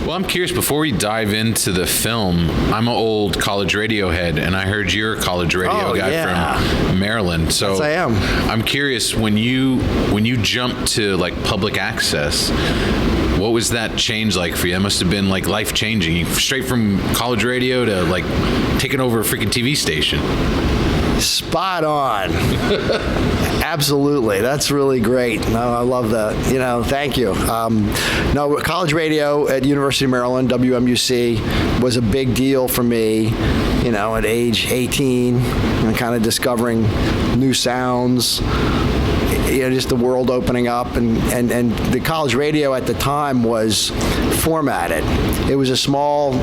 Well, I'm curious, before we dive into the film, I'm an old college radio head, and I heard you're a college radio guy from Maryland. So yes, I am. I'm curious, when you jumped to like public access, what was that change like for you? It must have been like life-changing. Straight from college radio to like taking over a freaking TV station. Spot on. Absolutely. That's really great. No, I love that. Thank you. No, college radio at University of Maryland, WMUC, was a big deal for me, at age 18, and kind of discovering new sounds, just the world opening up, and the college radio at the time was formatted. It was a small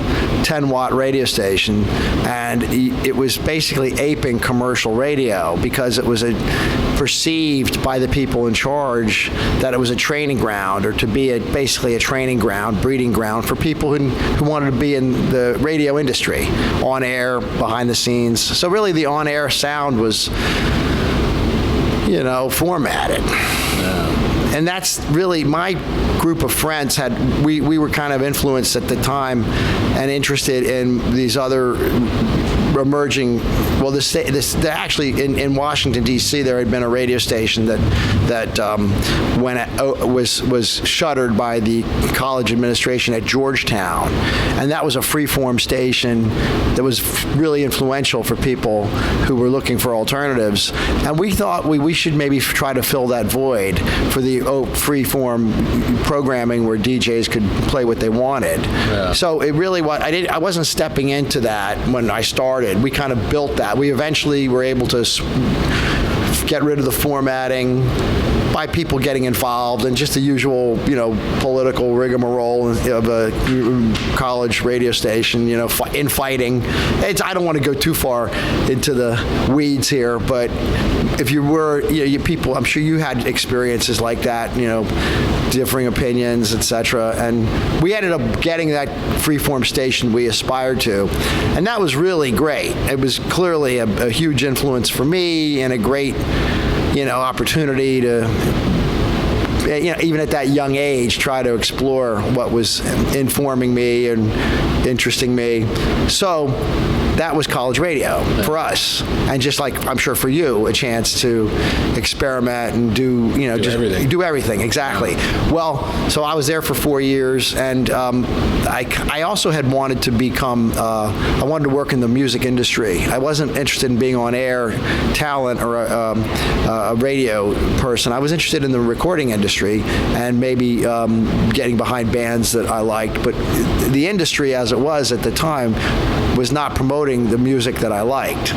10-watt radio station, and it was basically aping commercial radio because it was perceived by the people in charge that it was a training ground, or to be basically a training ground, breeding ground for people who wanted to be in the radio industry, on air, behind the scenes. So really the on-air sound was formatted. Yeah. And that's really my group of friends we were kind of influenced at the time and interested in these other emerging, actually in Washington D.C. there had been a radio station that was shuttered by the college administration at Georgetown, and that was a freeform station that was really influential for people who were looking for alternatives. And we thought we should maybe try to fill that void for the freeform programming where DJs could play what they wanted. Yeah. So it really was. I wasn't stepping into that when I started. We kind of built that. We eventually were able to get rid of the formatting by people getting involved and just the usual, political rigmarole of a college radio station, infighting. I don't want to go too far into the weeds here, but if you were, people, I'm sure you had experiences like that, differing opinions, etc. And we ended up getting that freeform station we aspired to, and that was really great. It was clearly a huge influence for me and a great, opportunity to, even at that young age, try to explore what was informing me and interesting me. So that was college radio for us, and just like I'm sure for you, a chance to experiment and do everything. Exactly. Well, so I was there for 4 years, and I also had wanted to become. I wanted to work in the music industry. I wasn't interested in being on air talent or a radio person. I was interested in the recording industry and maybe getting behind bands that I liked, but the industry as it was at the time was not promoting the music that I liked.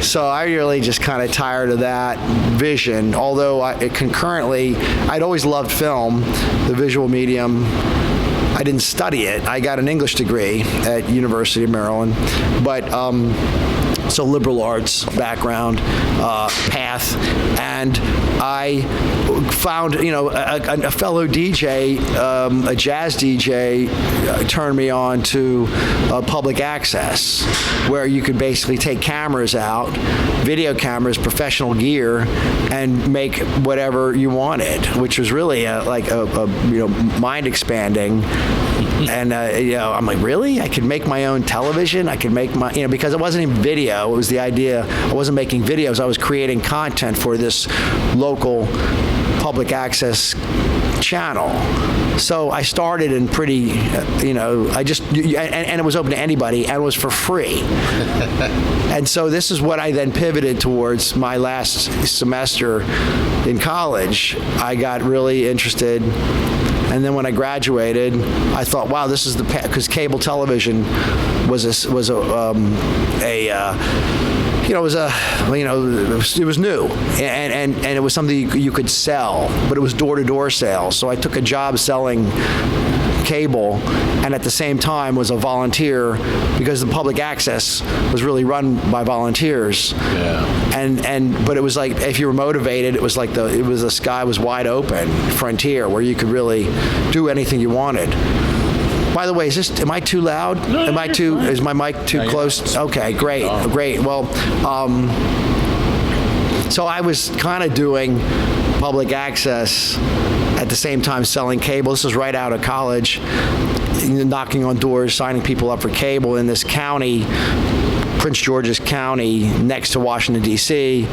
So I really just kind of tired of that vision, although concurrently I'd always loved film, the visual medium. I didn't study it. I got an English degree at University of Maryland, but so liberal arts background path, and I found a fellow DJ, a jazz DJ, turned me on to public access, where you could basically take cameras out, video cameras, professional gear, and make whatever you wanted, which was really mind expanding. And I'm like, really? I could make my own television. I could make my, because it wasn't even video. It was the idea. I wasn't making videos. I was creating content for this local public access channel. So I started in pretty, and it was open to anybody, and it was for free. And so this is what I then pivoted towards my last semester in college. I got really interested. And then when I graduated, I thought, wow, this is the path, because cable television was it was new, and it was something you could sell, but it was door-to-door sales. So I took a job selling cable, and at the same time was a volunteer, because the public access was really run by volunteers. Yeah. But it was like, if you were motivated, it was the sky was wide open frontier where you could really do anything you wanted. By the way, am I too loud? No, is my mic too close? Okay, great. Well, so I was kind of doing public access at the same time selling cable. This was right out of college. knocking on doors, signing people up for cable in this county, Prince George's County, next to Washington, D.C.,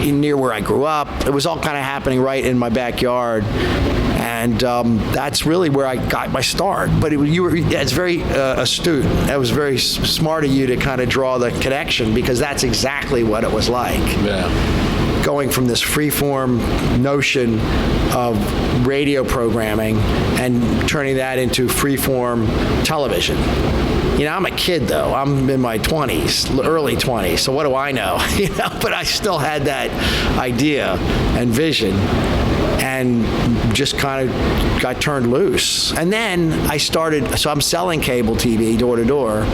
near where I grew up. It was all kind of happening right in my backyard. And that's really where I got my start. But it's very astute. It was very smart of you to kind of draw the connection, because that's exactly what it was like. Yeah. Going from this freeform notion of radio programming and turning that into freeform television. You know, I'm a kid, though. I'm in my 20s, early 20s, so what do I know? But I still had that idea and vision, and just kind of got turned loose. And then I started, so I'm selling cable TV door to door,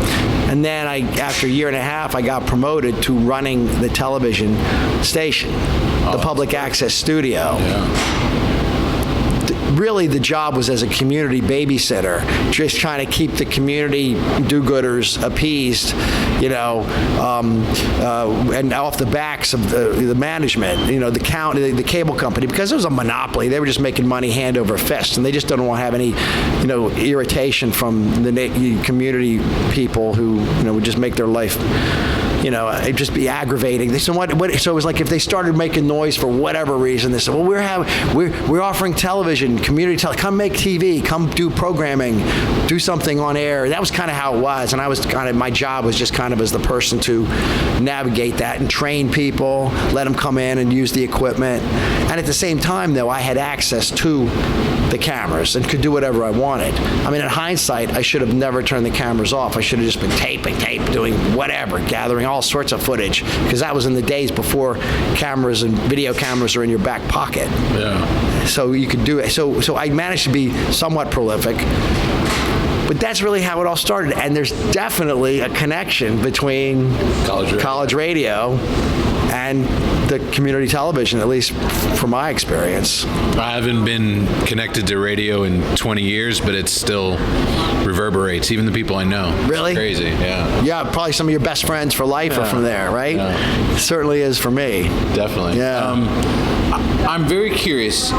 and then after a year and a half, I got promoted to running the television station, the public access studio. Yeah. Really, the job was as a community babysitter, just trying to keep the community do-gooders appeased, and off the backs of the management, the county, the cable company, because it was a monopoly. They were just making money hand over fist, and they just don't want to have any, irritation from the community people who, would just make their life. It'd just be aggravating. They said, what? So it was like if they started making noise for whatever reason, they said, well, we're offering television, community television. Come make TV, come do programming, do something on air. That was kind of how it was, and I was my job was just kind of as the person to navigate that and train people, let them come in and use the equipment, and at the same time, though, I had access to the cameras and could do whatever I wanted. I mean, in hindsight, I should have never turned the cameras off. I should have just been taping, doing whatever, gathering all sorts of footage, because that was in the days before cameras and video cameras are in your back pocket. Yeah. So you could do it. So I managed to be somewhat prolific. But that's really how it all started. And there's definitely a connection between college radio and the community television, at least from my experience. I haven't been connected to radio in 20 years, but it still reverberates, even the people I know. Really? It's crazy, yeah. Yeah, probably some of your best friends for life are from there, right? Yeah. It certainly is for me. Definitely. Yeah. I'm very curious.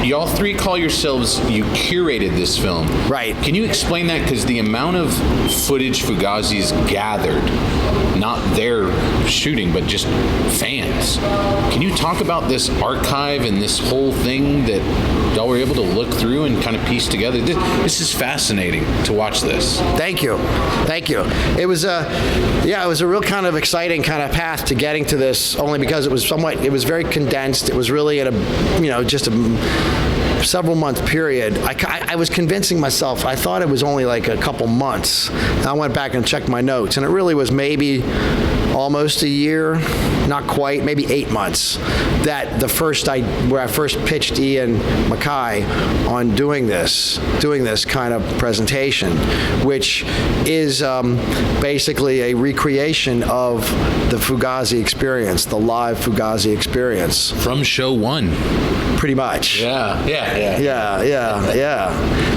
Y'all three call yourselves, you curated this film. Right. Can you explain that? Because the amount of footage Fugazi's gathered, not their shooting, but just fans. Can you talk about this archive and this whole thing that y'all were able to look through and kind of piece together? This is fascinating to watch this. Thank you. It was a real kind of exciting kind of path to getting to this, only because it was very condensed. It was really in just a several month period. I was convincing myself, I thought it was only like a couple months. I went back and checked my notes, and it really was maybe almost a year, not quite, maybe 8 months, that where I first pitched Ian Mackay on doing this kind of presentation, which is basically a recreation of the Fugazi experience, the live Fugazi experience. From show one. Pretty much. Yeah.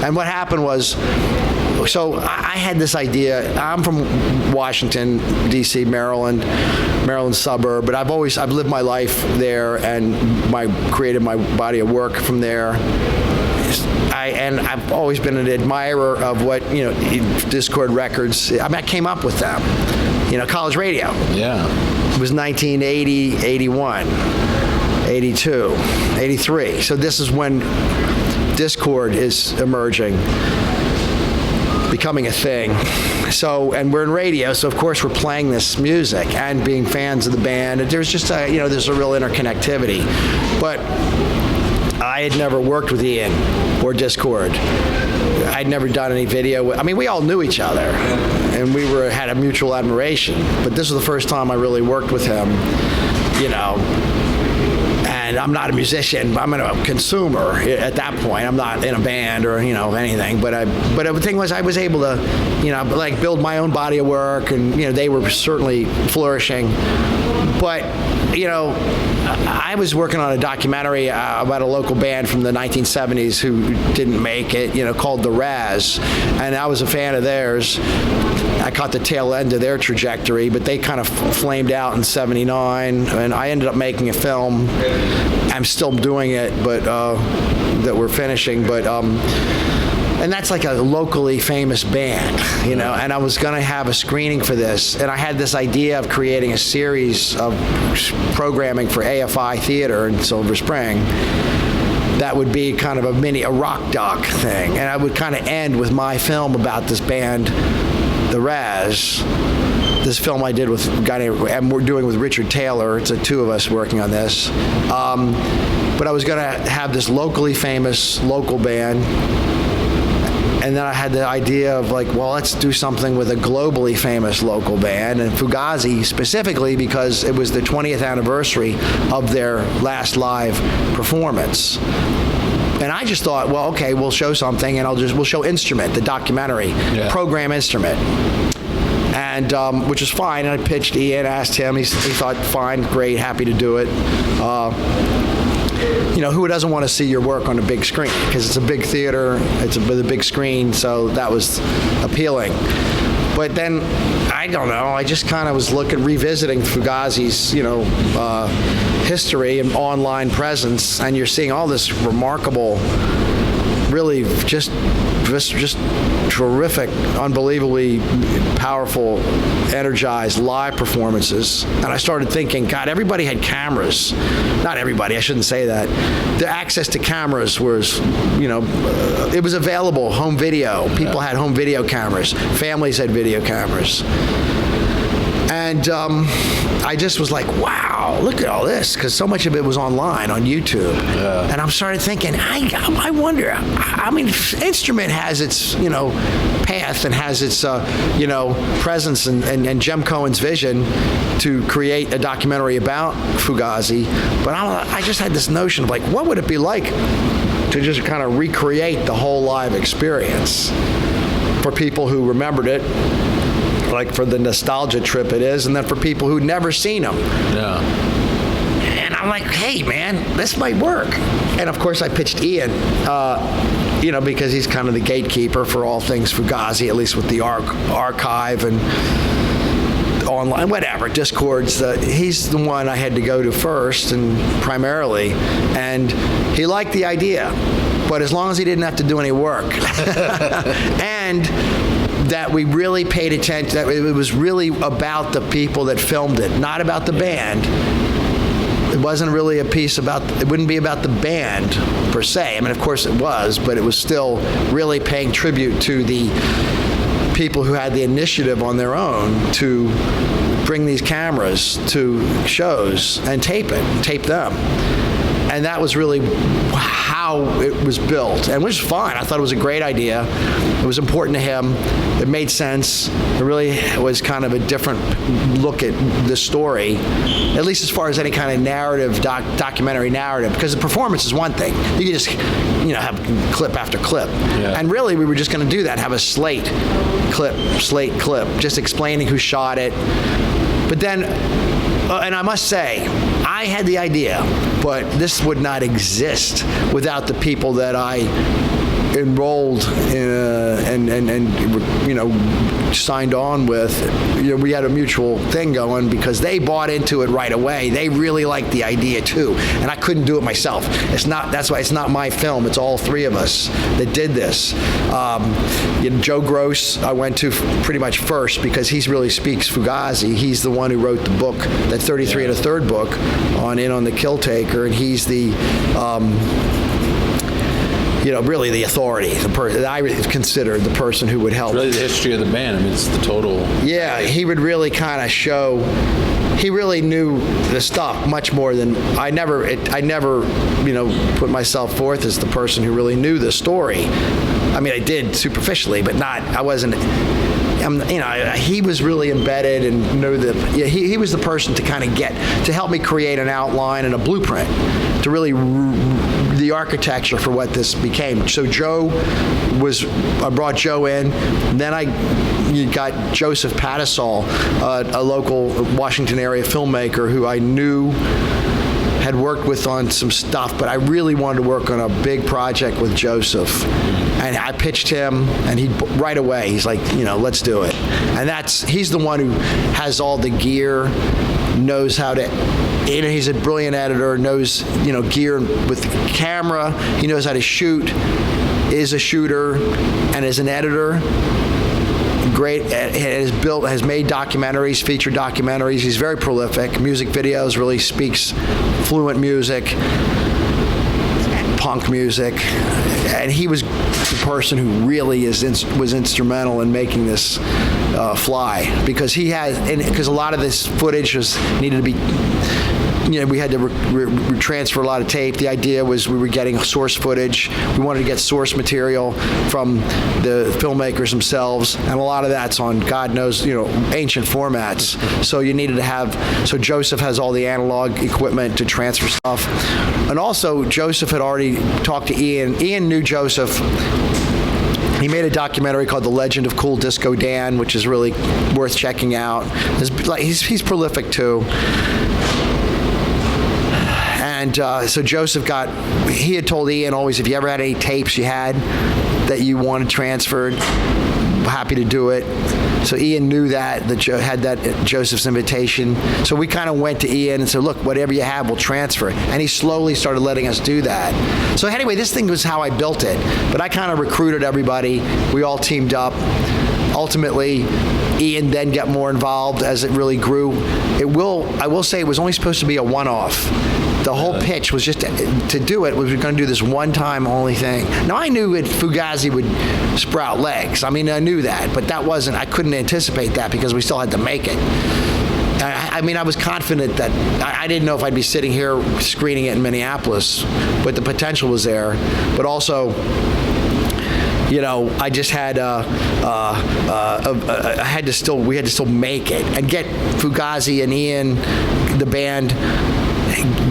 And what happened was, so I had this idea. I'm from Washington, D.C., Maryland suburb, but I've lived my life there and created my body of work from there. And I've always been an admirer of what, Discord Records, I came up with them, college radio. Yeah. It was 1980, 81. 82, 83. So this is when Discord is emerging, becoming a thing. So, and we're in radio, so of course we're playing this music and being fans of the band. And there's just there's a real interconnectivity. But I had never worked with Ian or Discord. I'd never done any video. We all knew each other, and we had a mutual admiration. But this was the first time I really worked with him, And I'm not a musician, but I'm a consumer at that point. I'm not in a band or anything. But the thing was, I was able to build my own body of work, and they were certainly flourishing. But I was working on a documentary about a local band from the 1970s who didn't make it, called The Raz, and I was a fan of theirs. I caught the tail end of their trajectory, but they kind of flamed out in '79, and I ended up making a film. I'm still doing it, but that we're finishing. But and that's like a locally famous band, you know, and I was going to have a screening for this, and I had this idea of creating a series of programming for AFI Theater in Silver Spring that would be kind of a rock doc thing, and I would kind of end with my film about this band, The Raz. This film I did with a guy named, and we're doing with Richard Taylor. It's the two of us working on this. But I was going to have this locally famous local band, and then I had the idea of like, well, let's do something with a globally famous local band, and Fugazi specifically because it was the 20th anniversary of their last live performance. And I just thought, well, okay, we'll show something, and we'll show Instrument, the documentary, program Instrument. And which is fine. And I pitched Ian, asked him. He thought, fine, great, happy to do it. You know, who doesn't want to see your work on a big screen? Because it's a big theater, it's with a big screen, so that was appealing. But then, I don't know, I just kind of was revisiting Fugazi's, you know, history and online presence, and you're seeing all this remarkable, really just terrific, unbelievably powerful, energized live performances. And I started thinking, God, everybody had cameras. Not everybody, I shouldn't say that. The access to cameras was, you know, it was available, home video. People had home video cameras. Families had video cameras. And I just was like, wow, look at all this, because so much of it was online on YouTube. And I started thinking, I wonder, I mean, Instrument has its, you know, path and has its, you know, presence and Jem Cohen's vision to create a documentary about Fugazi. But I just had this notion of like, what would it be like to just kind of recreate the whole live experience for people who remembered it, like for the nostalgia trip it is, and then for people who'd never seen them. Yeah. And I'm like, hey, man, this might work. And of course, I pitched Ian, you know, because he's kind of the gatekeeper for all things Fugazi, at least with the archive and online, whatever, Discords. He's the one I had to go to first and primarily. And he liked the idea, but as long as he didn't have to do any work. And that we really paid attention, that it was really about the people that filmed it, not about the band. It wasn't really a piece about, it wouldn't be about the band per se. I mean, of course it was, but it was still really paying tribute to the people who had the initiative on their own to bring these cameras to shows and tape them. And that was really how it was built, and which was fine. I thought it was a great idea. It was important to him. It made sense. It really was kind of a different look at the story, at least as far as any kind of narrative, documentary narrative, because the performance is one thing. You can just, you know, have clip after clip. Yeah. And really, we were just going to do that, have a slate clip, just explaining who shot it. But then, and I must say, I had the idea, but this would not exist without the people that I enrolled and you know, signed on with. You know, we had a mutual thing going because they bought into it right away. They really liked the idea too, and I couldn't do it myself. That's why it's not my film. It's all three of us that did this. You know, Joe Gross I went to pretty much first because he really speaks Fugazi. He's the one who wrote the book, that 33 and a third book on the Kill Taker, and he's the you know, really the authority, the person I considered the person who would help. It's really the history of the band. I mean, it's the total. Yeah, he would really kind of show. He really knew the stuff much more than I never, you know, put myself forth as the person who really knew the story. I mean, I did superficially, but not. I wasn't. You know, he was really embedded and knew that. Yeah, he was the person to kind of to help me create an outline and a blueprint to really the architecture for what this became. So I brought Joe in, and then you got Joseph Pattisall, a local Washington area filmmaker who I knew had worked with on some stuff, but I really wanted to work on a big project with Joseph. And I pitched him, and he right away, he's like, you know, let's do it. And he's the one who has all the gear, knows how to, you know, he's a brilliant editor, knows, you know, gear with the camera, he knows how to shoot. is a shooter and is an editor. Great, has made documentaries, feature documentaries. He's very prolific. Music videos, really speaks fluent music, punk music, and he was the person who really was instrumental in making this fly, because because a lot of this footage needed to be. We had to transfer a lot of tape. The idea was we were getting source footage. We wanted to get source material from the filmmakers themselves, and a lot of that's on God knows, ancient formats. So you needed to have. So Joseph has all the analog equipment to transfer stuff, and also Joseph had already talked to Ian. Ian knew Joseph. He made a documentary called The Legend of Cool Disco Dan, which is really worth checking out. He's prolific too. And so Joseph he had told Ian always, if you ever had any tapes you had that you wanted transferred, happy to do it. So Ian knew that had that Joseph's invitation. So we kind of went to Ian and said, look, whatever you have, we'll transfer it. And he slowly started letting us do that. So anyway, this thing was how I built it. But I kind of recruited everybody. We all teamed up. Ultimately, Ian then got more involved as it really grew. I will say it was only supposed to be a one-off. The whole pitch was just to do it. We were going to do this one-time only thing. Now, I knew Fugazi would sprout legs. I mean, I knew that, but I couldn't anticipate that because we still had to make it. I was confident that I didn't know if I'd be sitting here screening it in Minneapolis, but the potential was there. But also, I just had we had to still make it and get Fugazi and Ian, the band,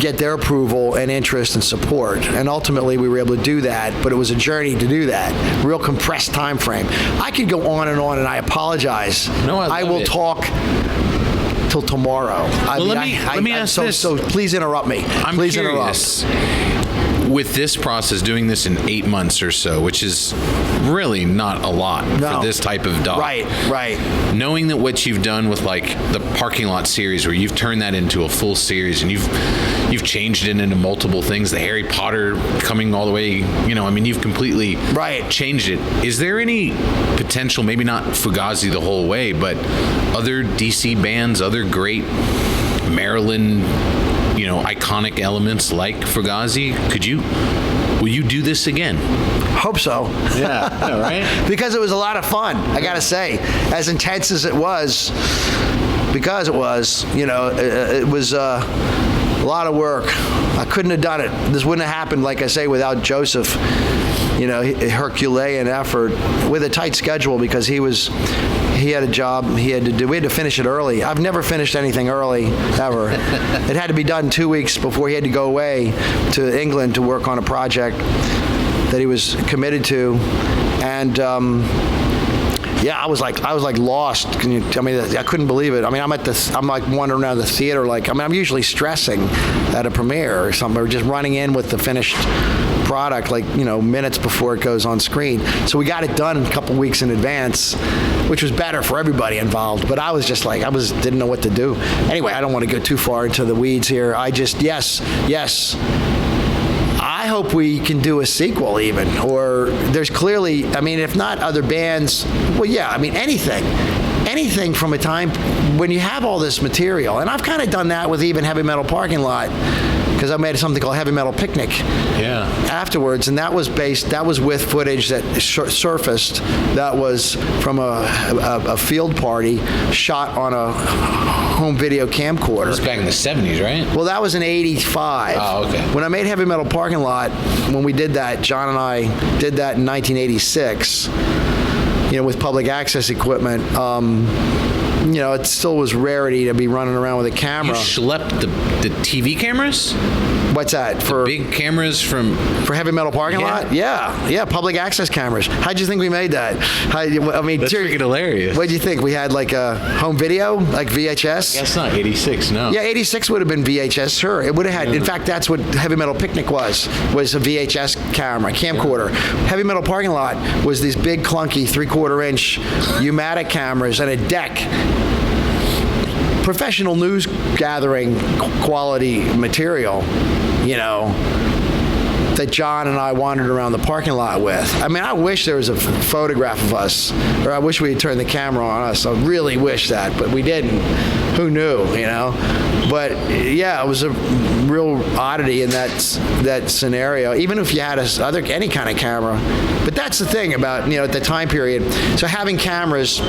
get their approval and interest and support. And ultimately we were able to do that, but it was a journey to do that. Real compressed time frame. I could go on, and I apologize. No, I will it. Talk till tomorrow. Let me ask this. So please interrupt me. Please curious. With this process, doing this in 8 months or so, which is really not a lot for this type of doc. Right. Knowing that what you've done with the parking lot series, where you've turned that into a full series, and you've changed it into multiple things. The Harry Potter coming all the way, you've completely changed it. Is there any potential, maybe not Fugazi the whole way, but other DC bands, other great Maryland, iconic elements like Fugazi? Will you do this again? Hope so. Yeah, right? Because it was a lot of fun, I gotta say. As intense as it was, because it was, it was a lot of work. I couldn't have done it. This wouldn't have happened, like I say, without Joseph. Herculean effort with a tight schedule, because he had a job we had to finish it early. I've never finished anything early, ever. It had to be done 2 weeks before he had to go away to England to work on a project that he was committed to. And I was like lost. I couldn't believe it. I'm like wandering around the theater. I'm usually stressing at a premiere or something, or just running in with the finished product, minutes before it goes on screen. So we got it done a couple weeks in advance, which was better for everybody involved. But I was just didn't know what to do. Anyway, I don't want to go too far into the weeds here. Yes. I hope we can do a sequel even, or there's clearly, if not other bands, anything from a time when you have all this material. And I've kind of done that with even Heavy Metal Parking Lot, because I made something called Heavy Metal Picnic afterwards, and that was with footage that surfaced that was from a field party shot on a home video camcorder. This was back in the 70s, right? Well, that was in 85. Oh, okay. When I made Heavy Metal Parking Lot, when we did that, John and I did that in 1986, with public access equipment. It still was rarity to be running around with a camera. You schlepped the TV cameras? What's that? For big cameras for Heavy Metal Parking Lot? Yeah, public access cameras. How'd you think we made that? That's freaking hilarious. What'd you think? We had like a home video, like VHS? That's not 86, no. Yeah, 86 would have been VHS, sure. It would have had, in fact, that's what Heavy Metal Picnic was a VHS camcorder. Heavy Metal Parking Lot was these big, clunky, 3/4-inch U-matic cameras and a deck. Professional news gathering quality material, that John and I wandered around the parking lot with. I mean, I wish there was a photograph of us, or I wish we had turned the camera on us. I really wish that, but we didn't. Who knew, you know? But yeah, it was a real oddity in that scenario, even if you had any kind of camera. But that's the thing about, you know, at the time period. So having cameras.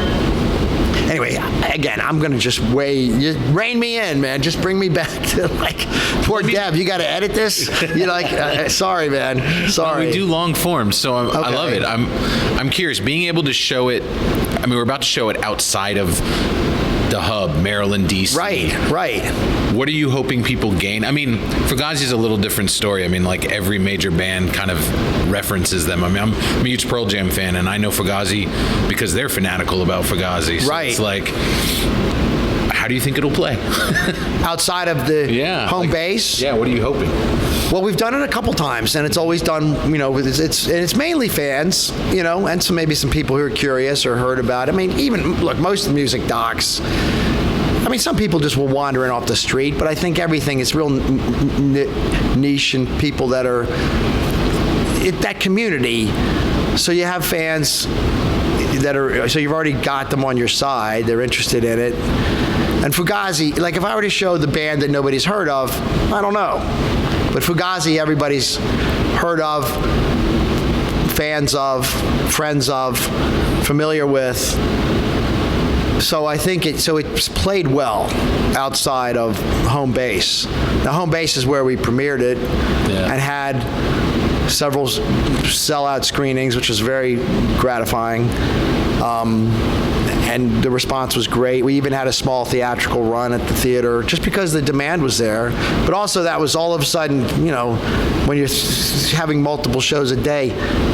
Anyway, again, I'm going to just rein me in, man. Just bring me back to, like, poor Deb. You got to edit this? You're like, sorry, man. Sorry. Well, we do long form, so I love it. I'm curious, being able to show it, I mean, we're about to show it outside of the hub, Maryland, D.C. Right. What are you hoping people gain? I mean, Fugazi is a little different story. I mean, like, every major band kind of references them. I mean, I'm a huge Pearl Jam fan, and I know Fugazi because they're fanatical about Fugazi. So right. It's like, how do you think it'll play? Outside of the home base? Yeah, what are you hoping? Well, we've done it a couple times, and it's always done, you know, it's mainly fans, you know, and maybe some people who are curious or heard about it. I mean, even, look, most of the music docs, I mean, some people just will wander in off the street, but I think everything is real niche and people that are, that community. So you have fans that are, so you've already got them on your side, they're interested in it. And Fugazi, like, if I were to show the band that nobody's heard of, I don't know. But Fugazi, everybody's heard of, fans of, friends of, familiar with. So I think it's played well outside of home base. Now, home base is where we premiered it and had several sellout screenings, which was very gratifying. And the response was great. We even had a small theatrical run at the theater just because the demand was there. But also that was all of a sudden, you know, when you're having multiple shows a day,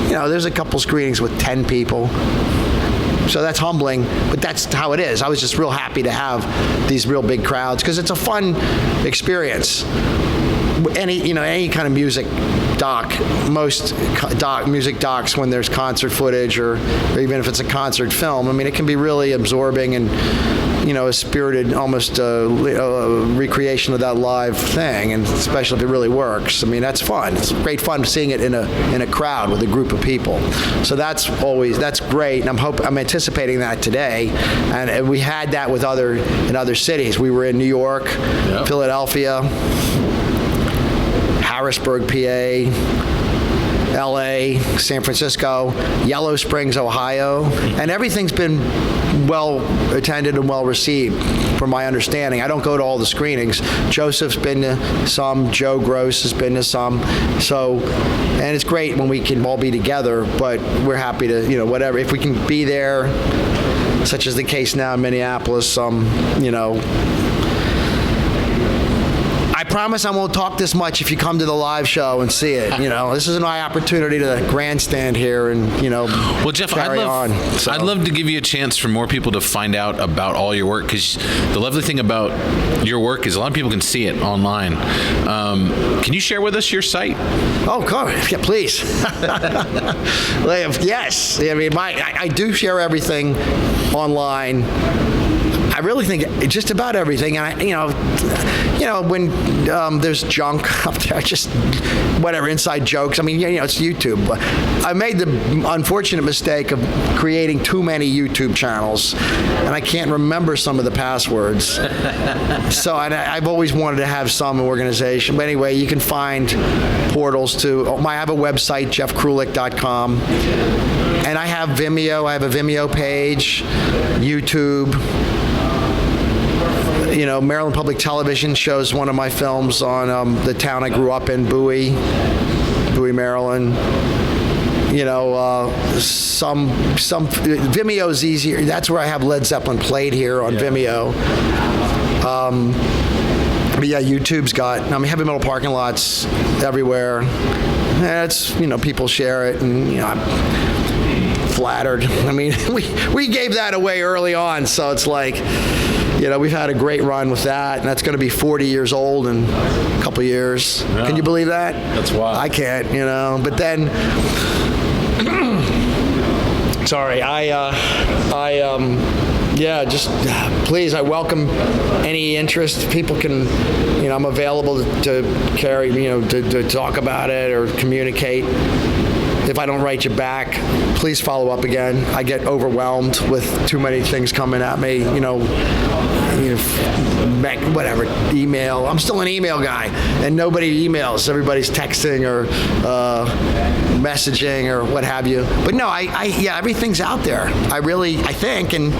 you know, there's a couple screenings with 10 people. So that's humbling, but that's how it is. I was just real happy to have these real big crowds because it's a fun experience. Any kind of music doc, most music docs, when there's concert footage or even if it's a concert film, I mean, it can be really absorbing and, you know, a spirited, almost recreation of that live thing, and especially if it really works. I mean, that's fun. It's great fun seeing it in a crowd with a group of people. So that's great, and I'm anticipating that today. And we had that with in other cities. We were in New York, Philadelphia, Harrisburg, PA, LA, San Francisco, Yellow Springs, Ohio, and everything's been well attended and well received, from my understanding. I don't go to all the screenings. Joseph's been to some, Joe Gross has been to some, and it's great when we can all be together, but we're happy to, you know, whatever, if we can be there, such as the case now in Minneapolis, you know, I promise I won't talk this much if you come to the live show and see it. You know, this is my opportunity to grandstand here and, you know, well, Jeff, carry on. So. I'd love to give you a chance for more people to find out about all your work, because the lovely thing about your work is a lot of people can see it online. Can you share with us your site? Oh, come on. Yeah, please. Yes. I mean, I do share everything online. I really think just about everything, and you know, when there's junk up there, just whatever, inside jokes. I mean, you know, it's YouTube. I made the unfortunate mistake of creating too many YouTube channels, and I can't remember some of the passwords. So I've always wanted to have some organization. But anyway, you can find portals to. I have a website, jeffkrulik.com, and I have Vimeo. I have a Vimeo page, YouTube. You know, Maryland Public Television shows one of my films on the town I grew up in, Bowie, Maryland. You know, some Vimeo's easier. That's where I have Led Zeppelin played here on Vimeo. But yeah, YouTube's got, I mean, heavy metal parking lots everywhere. It's, you know, people share it, and, you know, I'm flattered. I mean, we gave that away early on, so it's like, you know, we've had a great run with that, and that's going to be 40 years old in a couple years. Yeah. Can you believe that? That's wild. I can't, you know. But then, Yeah, just please, I welcome any interest. People can, I'm available to carry, to talk about it or communicate. If I don't write you back, please follow up again. I get overwhelmed with too many things coming at me, whatever, email. I'm still an email guy, and nobody emails. Everybody's texting or messaging or what have you. But no, everything's out there. I think, and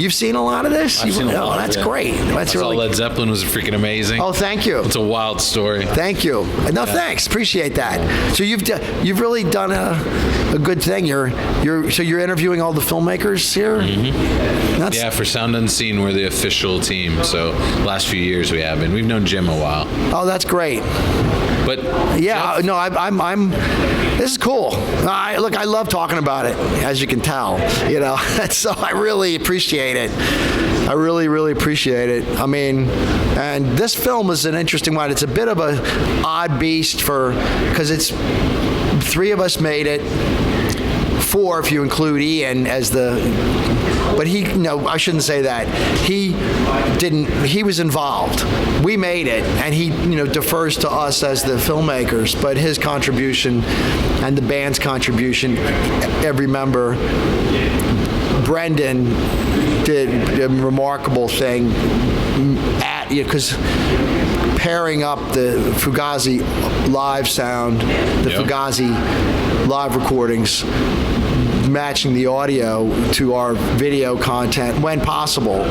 you've seen a lot of this? I've seen a lot. That's great. That's really. Led Zeppelin was freaking amazing. Oh, thank you. It's a wild story. Thank you. No, thanks. Appreciate that. So you've really done a good thing. You're interviewing all the filmmakers here. Mm-hmm. For Sound Unseen, we're the official team. So last few years we have been. We've known Jim a while. Oh, that's great. But yeah, Jeff, no, I'm. This is cool. I love talking about it, as you can tell. So I really appreciate it. I really, really appreciate it. I mean, and this film is an interesting one. It's a bit of a odd beast because it's 3 of us made it. 4 if you include Ian as but I shouldn't say that. He was involved. We made it, and he, defers to us as the filmmakers, but his contribution and the band's contribution, every member, Brendan did a remarkable thing because pairing up the Fugazi live sound, Fugazi live recordings, matching the audio to our video content when possible,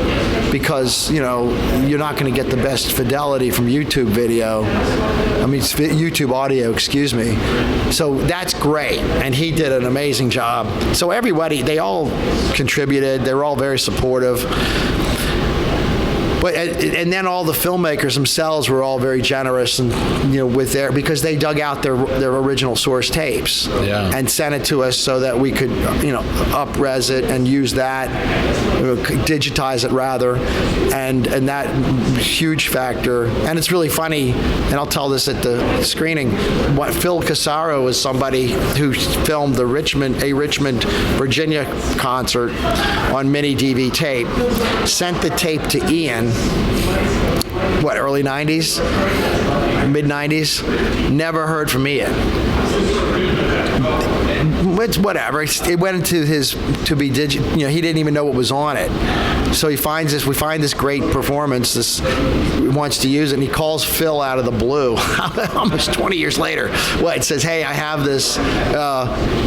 because you're not going to get the best fidelity from YouTube YouTube audio, excuse me. So that's great, and he did an amazing job. So everybody, they all contributed. They were all very supportive. And then all the filmmakers themselves were all very generous, and because they dug out their original source tapes and sent it to us so that we could up-res it and use that, digitize it rather, and that huge factor. And it's really funny, and I'll tell this at the screening. Phil Casaro is somebody who filmed the Richmond, Virginia concert on mini DV tape, sent the tape to Ian. Early 90s, mid 90s, never heard from Ian. It's whatever. It went into his he didn't even know what was on it. So we find this great performance, he wants to use it, and he calls Phil out of the blue, almost 20 years later. It says, hey, I have this,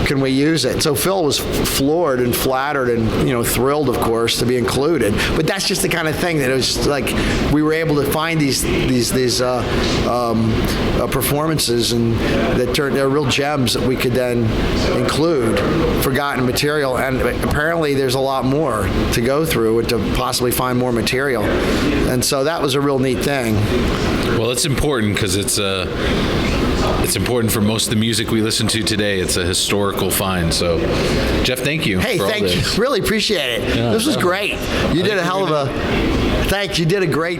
can we use it? So Phil was floored and flattered and, thrilled, of course, to be included. But that's just the kind of thing that it was like, we were able to find these performances, and they're real gems that we could then include, forgotten material, and apparently there's a lot more to go through and to possibly find more material, and so that was a real neat thing. Well, it's important because it's important for most of the music we listen to today. It's a historical find. So, Jeff, thank you. Hey, thank you. Really appreciate it. This was great. You did a hell of a. Thanks. You did a great.